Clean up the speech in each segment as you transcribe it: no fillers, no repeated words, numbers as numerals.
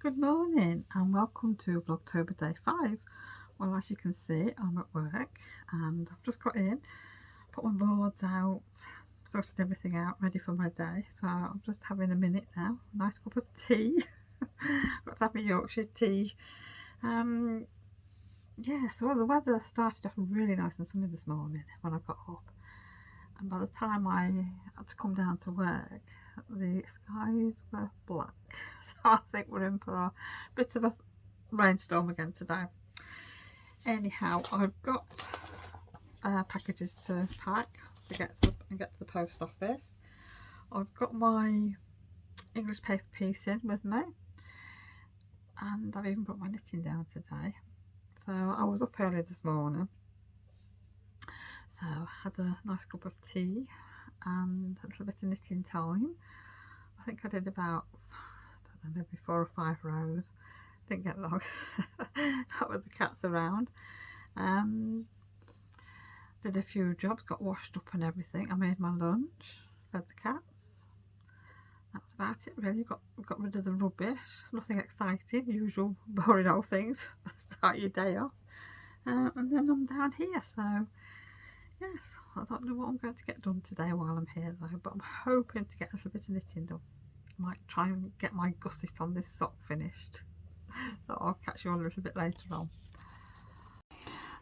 Good morning and welcome to Vlogtober day 5. Well, as you can see, I'm at work and I've just got in, put my boards out, sorted everything out, ready for my day. So I'm just having a minute now, a nice cup of tea. Got to have my Yorkshire tea. Yeah, so the weather started off really nice and sunny this morning when I got up. And by the time I had to come down to work, the skies were black. So I think we're in for a bit of a rainstorm again today. Anyhow, I've got packages to pack to get to the post office. I've got my English paper piece in with me, and I've even brought my knitting down today. So I was up early this morning, so I had a nice cup of tea and a little bit of knitting time. I think I did about, I don't know, maybe 4 or 5 rows. Didn't get long, not with the cats around. Did a few jobs, got washed up and everything. I made my lunch, fed the cats. That was about it really. Got rid of the rubbish. Nothing exciting, usual boring old things. Start your day off. And then I'm down here, so yes, I don't know what I'm going to get done today while I'm here though, but I'm hoping to get a little bit of knitting done. Might try and get my gusset on this sock finished. So I'll catch you on a little bit later on.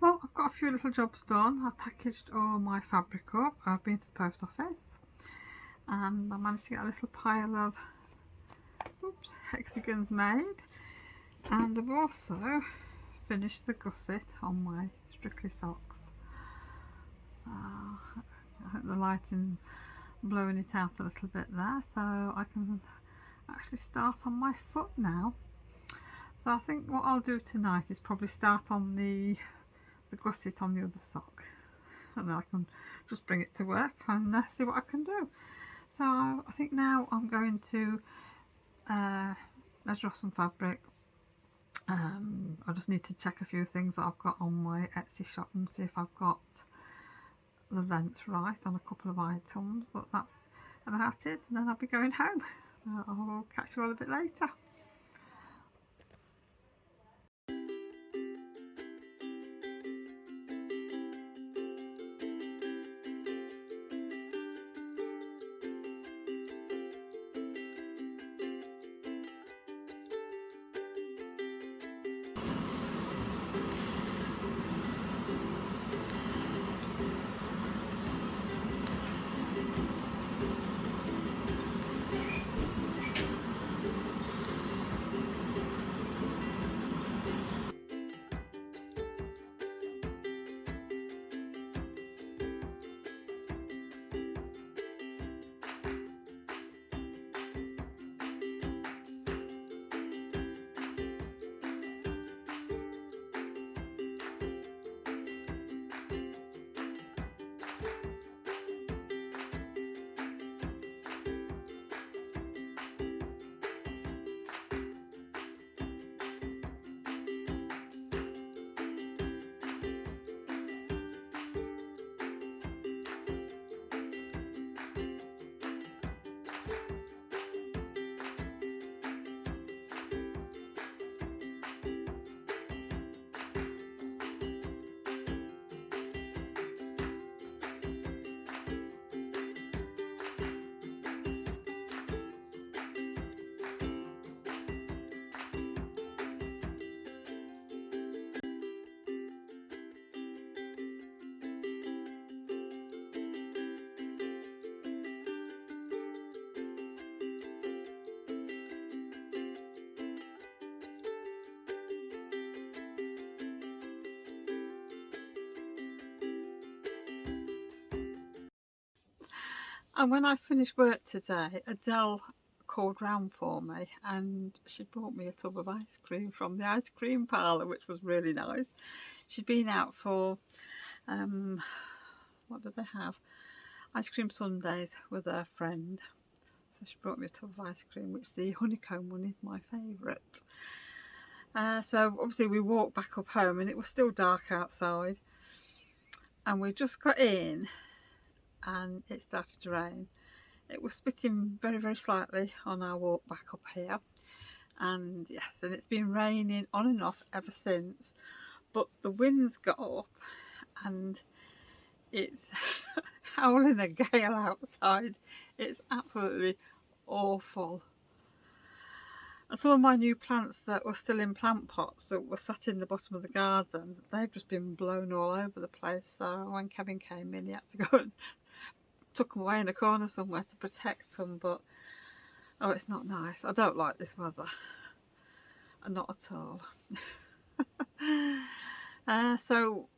Well, I've got a few little jobs done. I packaged all my fabric up. I've been to the post office and I managed to get a little pile of hexagons made, and I've also finished the gusset on my Strictly socks. So I hope the lighting's blowing it out a little bit there, so I can actually start on my foot now. So I think what I'll do tonight is probably start on the gusset on the other sock, and then I can just bring it to work and see what I can do. So I think now I'm going to measure off some fabric. I just need to check a few things that I've got on my Etsy shop and see if I've got the length right on a couple of items, but that's about it, and then I'll be going home. So I'll catch you all a bit later. And when I finished work today, Adele called round for me and she brought me a tub of ice cream from the ice cream parlour, which was really nice. She'd been out for, what did they have? Ice cream sundaes with her friend. So she brought me a tub of ice cream, which the honeycomb one is my favourite. So obviously we walked back up home and it was still dark outside. And we just got in and it started to rain. It was spitting very, very slightly on our walk back up here. And yes, and it's been raining on and off ever since, but the winds got up and it's howling a gale outside. It's absolutely awful. And some of my new plants that were still in plant pots that were sat in the bottom of the garden, they've just been blown all over the place. So when Kevin came in, he had to go and took them away in a corner somewhere to protect them. But oh, it's not nice. I don't like this weather. Not at all. So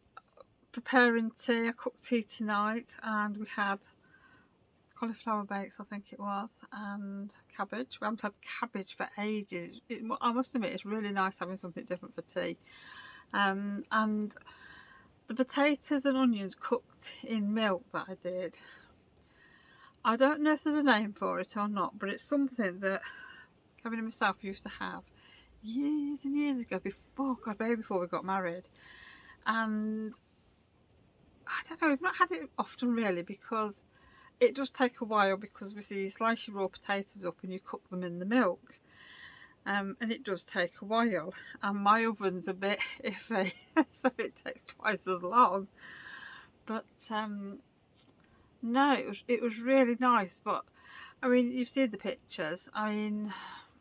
preparing tea. I cooked tea tonight, and we had cauliflower bakes, I think it was, and cabbage. We haven't had cabbage for ages. I must admit, it's really nice having something different for tea. And the potatoes and onions cooked in milk that I did, I don't know if there's a name for it or not, but it's something that Kevin and myself used to have years and years ago, before we got married. And I don't know, we've not had it often really, because it does take a while, because obviously you slice your raw potatoes up and you cook them in the milk, and it does take a while, and my oven's a bit iffy so it takes twice as long. But no, it was really nice. But I mean, you've seen the pictures. I mean,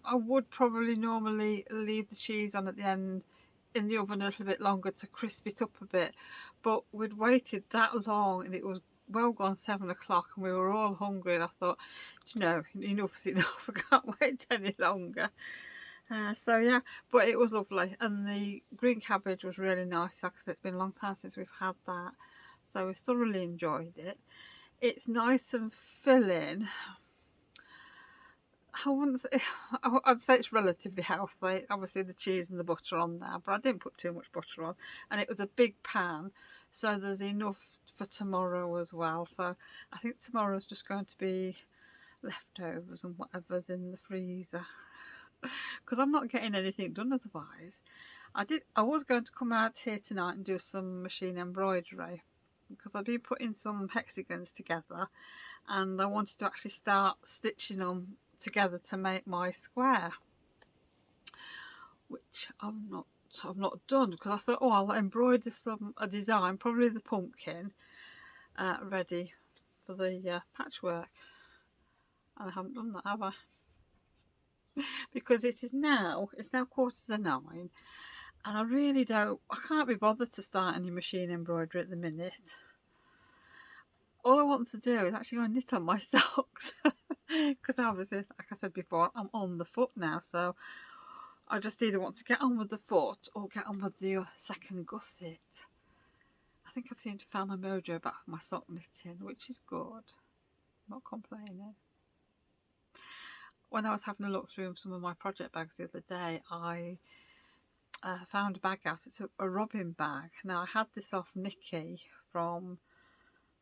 I would probably normally leave the cheese on at the end in the oven a little bit longer to crisp it up a bit, but we'd waited that long and it was well gone 7 o'clock and we were all hungry, and I thought, you know, enough's enough, I can't wait any longer. So yeah, but it was lovely, and the green cabbage was really nice. Like I said, it's been a long time since we've had that, so we thoroughly enjoyed it. It's nice and filling. I'd say it's relatively healthy. Obviously the cheese and the butter on there, but I didn't put too much butter on, and it was a big pan, so there's enough for tomorrow as well. So I think tomorrow's just going to be leftovers and whatever's in the freezer, because I'm not getting anything done otherwise. I was going to come out here tonight and do some machine embroidery, because I've been putting some hexagons together and I wanted to actually start stitching them together to make my square, which I've not done, because I thought, oh, I'll embroider a design, probably the pumpkin, ready for the patchwork, and I haven't done that, have I? Because it's now 9:15, and I can't be bothered to start any machine embroidery at the minute. All I want to do is actually go and knit on my socks, because obviously, like I said before, I'm on the foot now, so I just either want to get on with the foot or get on with the second gusset. I think I've seemed to find my mojo back for my sock knitting, which is good. I'm not complaining. When I was having a look through some of my project bags the other day, I found a bag out. It's a robin bag. Now, I had this off Nikki from,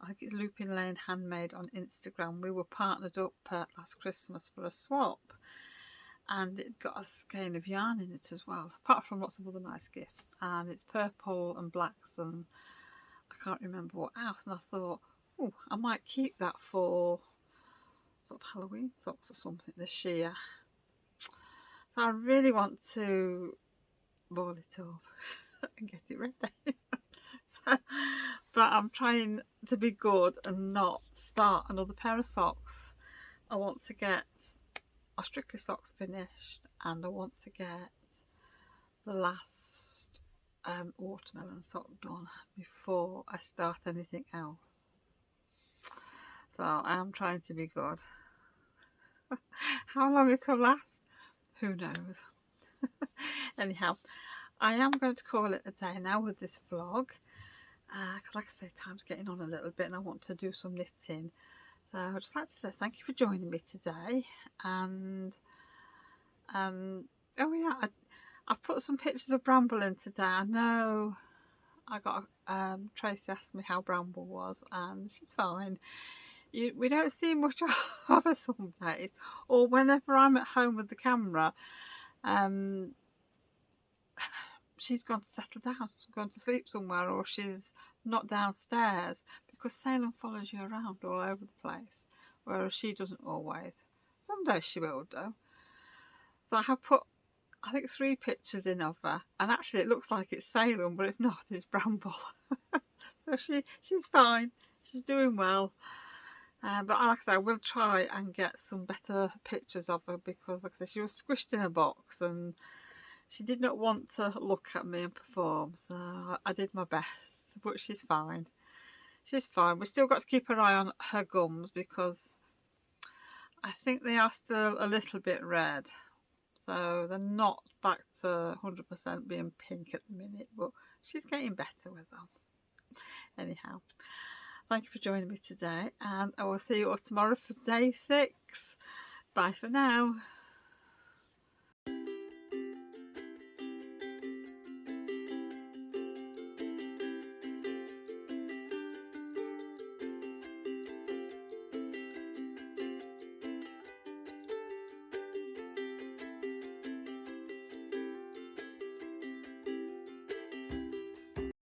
I think it's Looping Lane Handmade on Instagram. We were partnered up last Christmas for a swap, and it got a skein of yarn in it as well, apart from lots of other nice gifts. And it's purple and blacks, and I can't remember what else. And I thought, oh, I might keep that for sort of Halloween socks or something this year. So I really want to ball it up and get it ready. But I'm trying to be good and not start another pair of socks. I want to get my Strictly socks finished, and I want to get the last watermelon sock done before I start anything else. So I am trying to be good. How long it'll last, who knows. Anyhow, I am going to call it a day now with this vlog, because like I say, time's getting on a little bit and I want to do some knitting. So I'd just like to say thank you for joining me today. And oh yeah, I've put some pictures of Bramble in today. I know I got Tracy asked me how Bramble was, and she's fine. We don't see much of her some days, or whenever I'm at home with the camera, she's gone to settle down, she's gone to sleep somewhere, or she's not downstairs, because Salem follows you around all over the place, whereas she doesn't always. Some days she will do. So I have put I think 3 pictures in of her, and actually it looks like it's Salem, but it's not, it's Bramble. So she's fine, she's doing well. But like I say, I will try and get some better pictures of her, because like I say, she was squished in a box and she did not want to look at me and perform, so I did my best. But she's fine. She's fine. We've still got to keep an eye on her gums, because I think they are still a little bit red. So they're not back to 100% being pink at the minute, but she's getting better with them. Anyhow, thank you for joining me today, and I will see you all tomorrow for day 6. Bye for now.